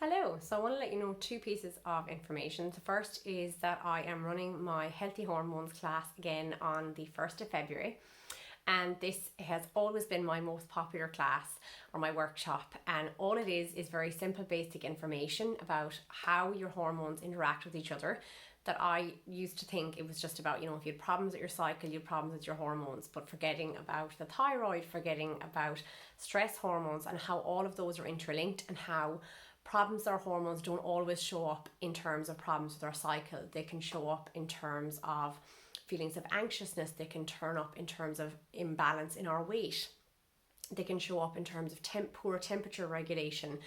Hello, so I want to let you know two pieces of information. The first is that I am running my Healthy Hormones class again on the 1st of February. And this has always been my most popular class or my workshop. And all it is very simple, basic information about how your hormones interact with each other. That I used to think it was just about, if you had problems with your cycle, you had problems with your hormones, but forgetting about the thyroid, forgetting about stress hormones and how all of those are interlinked and how problems with our hormones don't always show up in terms of problems with our cycle. They can show up in terms of feelings of anxiousness. They can turn up in terms of imbalance in our weight. They can show up in terms of poor temperature regulation,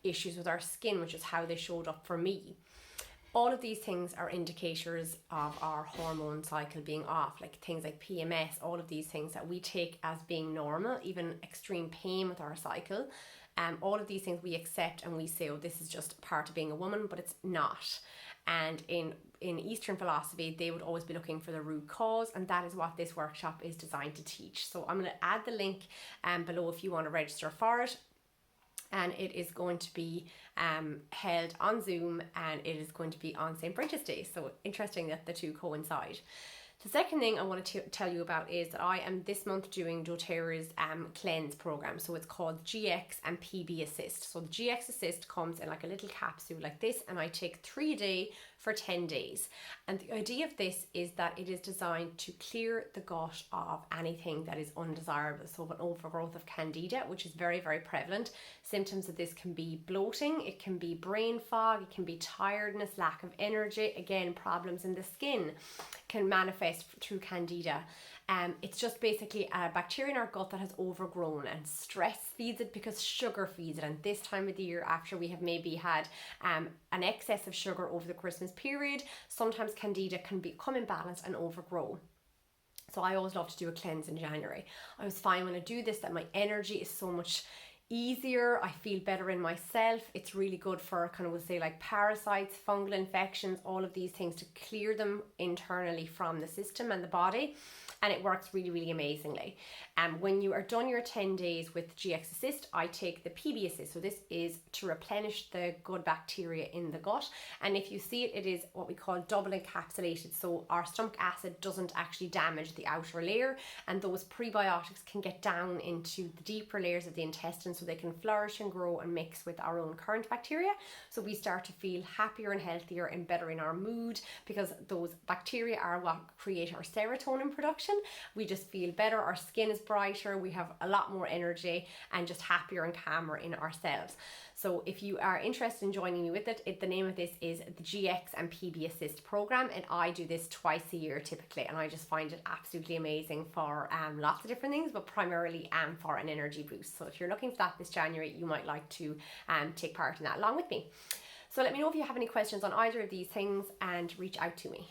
issues with our skin, which is how they showed up for me. All of these things are indicators of our hormone cycle being off, like things like PMS, all of these things that we take as being normal, even extreme pain with our cycle. All of these things we accept and we say, oh, this is just part of being a woman, but it's not. And in Eastern philosophy, they would always be looking for the root cause, and that is what this workshop is designed to teach. So I'm going to add the link below if you want to register for it. And it is going to be held on Zoom, and it is going to be on St. Bridget's Day. So interesting that the two coincide. The second thing I want to tell you about is that I am this month doing doTERRA's cleanse program. So it's called GX and PB Assist. So the GX Assist comes in like a little capsule like this, and I take 3 a day for 10 days. And the idea of this is that it is designed to clear the gut of anything that is undesirable. So an overgrowth of candida, which is very, very prevalent. Symptoms of this can be bloating, it can be brain fog, it can be tiredness, lack of energy, again, problems in the skin can manifest through candida. It's just basically a bacteria in our gut that has overgrown, and stress feeds it because sugar feeds it. And this time of the year, after we have maybe had an excess of sugar over the Christmas period, sometimes candida can become imbalanced and overgrow. So I always love to do a cleanse in January. I was fine when I do this that my energy is so much easier. I feel better in myself. It's really good for we'll say like parasites, fungal infections, all of these things, to clear them internally from the system and the body. And it works really, really amazingly. When you are done your 10 days with GX Assist, I take the PB Assist. So this is to replenish the good bacteria in the gut. And if you see it, it is what we call double encapsulated. So our stomach acid doesn't actually damage the outer layer, and those prebiotics can get down into the deeper layers of the intestine so they can flourish and grow and mix with our own current bacteria. So we start to feel happier and healthier and better in our mood, because those bacteria are what create our serotonin production. We just feel better, our skin is brighter, we have a lot more energy and just happier and calmer in ourselves. So if you are interested in joining me with it, the name of this is the GX and PB Assist program, and I do this twice a year typically, and I just find it absolutely amazing for lots of different things, but primarily for an energy boost. So if you're looking for that this January, you might like to take part in that along with me. So let me know if you have any questions on either of these things and reach out to me.